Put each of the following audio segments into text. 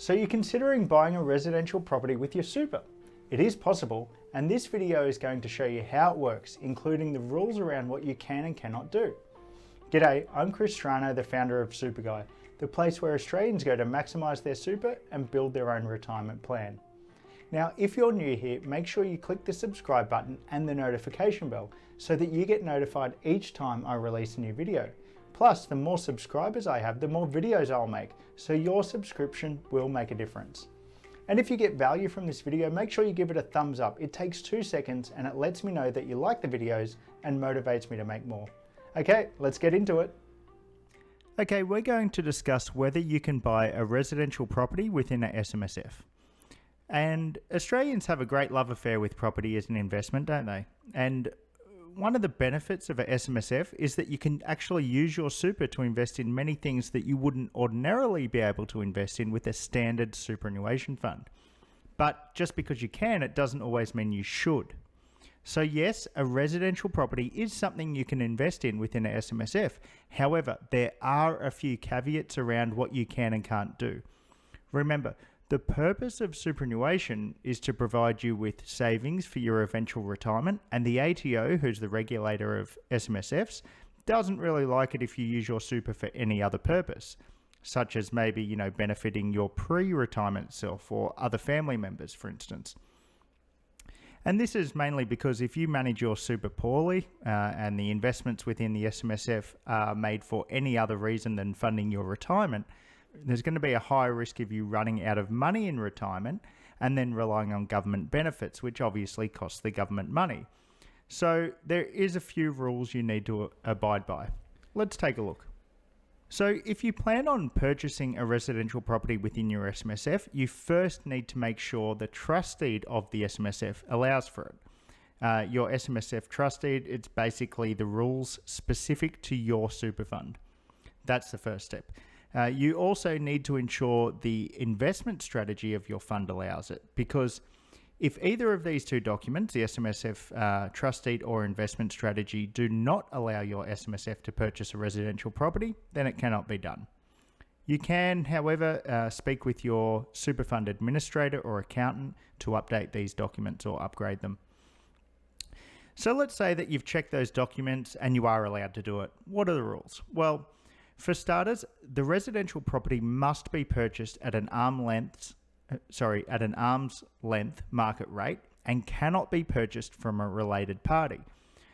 So you're considering buying a residential property with your super. It is possible, and this video is going to show you how it works, including the rules around what you can and cannot do. G'day, I'm Strano, the founder of SUPERGUY, the place where Australians go to maximise their super and build their own retirement plan. Now, if you're new here, make sure you click the subscribe button and the notification bell so that you get notified each time I release a new video. Plus, the more subscribers I have, the more videos I'll make, so your subscription will make a difference. And if you get value from this video, make sure you give it a thumbs up. It takes 2 seconds and it lets me know that you like the videos and motivates me to make more. Okay, let's get into it. Okay, we're going to discuss whether you can buy a residential property within a SMSF. And Australians have a great love affair with property as an investment, don't they? And one of the benefits of a SMSF is that you can actually use your super to invest in many things that you wouldn't ordinarily be able to invest in with a standard superannuation fund. But just because you can, it doesn't always mean you should. So yes, a residential property is something you can invest in within a SMSF. However, there are a few caveats around what you can and can't do. Remember, the purpose of superannuation is to provide you with savings for your eventual retirement, and the ATO, who's the regulator of SMSFs, doesn't really like it if you use your super for any other purpose, such as maybe, benefiting your pre-retirement self or other family members, for instance. And this is mainly because if you manage your super poorly and the investments within the SMSF are made for any other reason than funding your retirement, there's going to be a high risk of you running out of money in retirement and then relying on government benefits, which obviously costs the government money. So there is a few rules you need to abide by. Let's take a look. So if you plan on purchasing a residential property within your SMSF, you first need to make sure the trust deed of the SMSF allows for it. Your SMSF trust deed, it's basically the rules specific to your super fund. That's the first step. You also need to ensure the investment strategy of your fund allows it, because if either of these two documents, the SMSF trust deed or investment strategy, do not allow your SMSF to purchase a residential property, then it cannot be done. You can, however, speak with your super fund administrator or accountant to update these documents or upgrade them. So let's say that you've checked those documents and you are allowed to do it. What are the rules? Well, for starters, the residential property must be purchased at an arm's length market rate and cannot be purchased from a related party.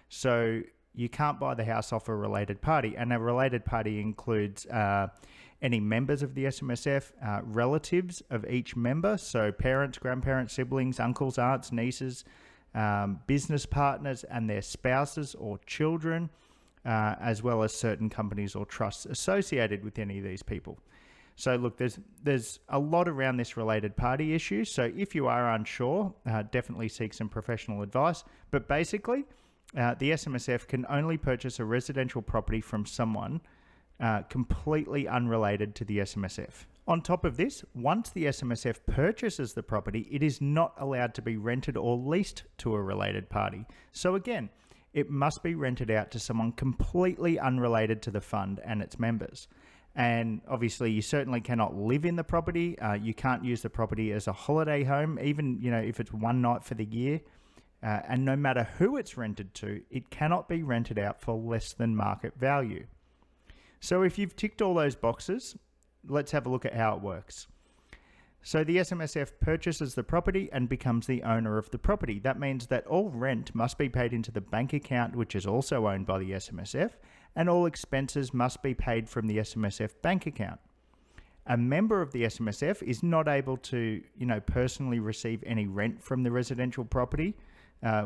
So you can't buy the house off a related party, and a related party includes any members of the SMSF, relatives of each member, so parents, grandparents, siblings, uncles, aunts, nieces, business partners and their spouses or children, as well as certain companies or trusts associated with any of these people. So look, there's a lot around this related party issue. So if you are unsure, definitely seek some professional advice. But basically, the SMSF can only purchase a residential property from someone completely unrelated to the SMSF. On top of this, once the SMSF purchases the property, it is not allowed to be rented or leased to a related party. So again, it must be rented out to someone completely unrelated to the fund and its members. And obviously, you certainly cannot live in the property. You can't use the property as a holiday home, even if it's one night for the year. And no matter who it's rented to, it cannot be rented out for less than market value. So if you've ticked all those boxes, let's have a look at how it works. So the SMSF purchases the property and becomes the owner of the property. That means that all rent must be paid into the bank account, which is also owned by the SMSF, and all expenses must be paid from the SMSF bank account. A member of the SMSF is not able to, personally receive any rent from the residential property,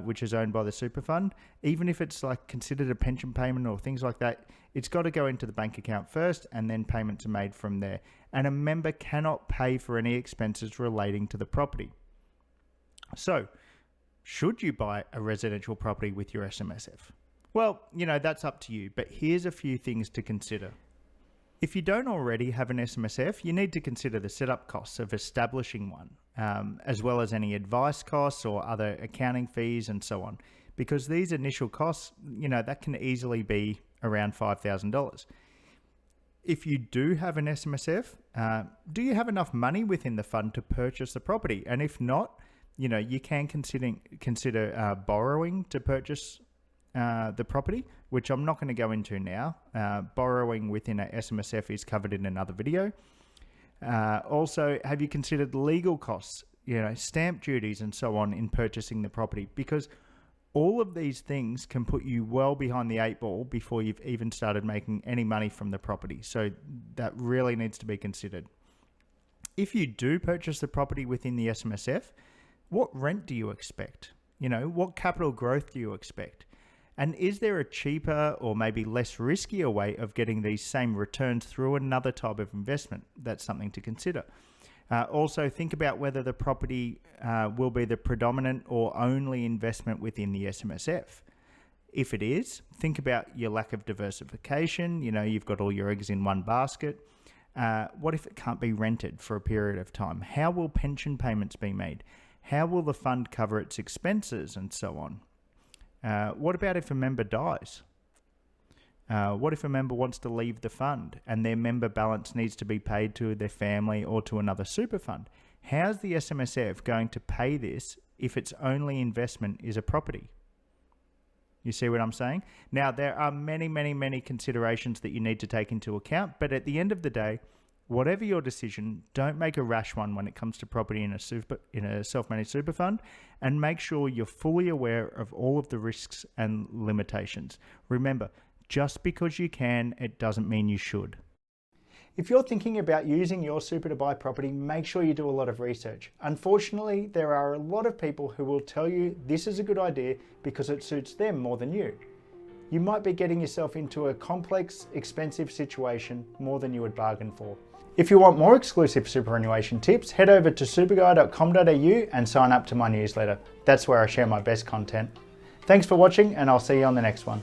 which is owned by the super fund. Even if it's considered a pension payment or things like that, it's got to go into the bank account first and then payments are made from there. And a member cannot pay for any expenses relating to the property. So, should you buy a residential property with your SMSF? Well, that's up to you, but here's a few things to consider. If you don't already have an SMSF, you need to consider the setup costs of establishing one, as well as any advice costs or other accounting fees and so on, because these initial costs, that can easily be around $5,000. If you do have an SMSF, do you have enough money within the fund to purchase the property? And if not, you can consider borrowing to purchase the property, which I'm not going to go into now. Borrowing within a SMSF is covered in another video. Also, have you considered legal costs, stamp duties and so on in purchasing the property? Because all of these things can put you well behind the 8 ball before you've even started making any money from the property. So that really needs to be considered. If you do purchase the property within the SMSF, what rent do you expect? What capital growth do you expect? And is there a cheaper or maybe less riskier way of getting these same returns through another type of investment? That's something to consider. Also, think about whether the property will be the predominant or only investment within the SMSF. If it is, think about your lack of diversification. You've got all your eggs in one basket. What if it can't be rented for a period of time? How will pension payments be made? How will the fund cover its expenses and so on? What about if a member dies? What if a member wants to leave the fund and their member balance needs to be paid to their family or to another super fund? How's the SMSF going to pay this if its only investment is a property? You see what I'm saying? Now, there are many considerations that you need to take into account, but at the end of the day, whatever your decision, don't make a rash one when it comes to property in a self-managed super fund, and make sure you're fully aware of all of the risks and limitations. Remember, just because you can, it doesn't mean you should. If you're thinking about using your super to buy property, make sure you do a lot of research. Unfortunately, there are a lot of people who will tell you this is a good idea because it suits them more than you. You might be getting yourself into a complex, expensive situation more than you would bargain for. If you want more exclusive superannuation tips, head over to superguy.com.au and sign up to my newsletter. That's where I share my best content. Thanks for watching, and I'll see you on the next one.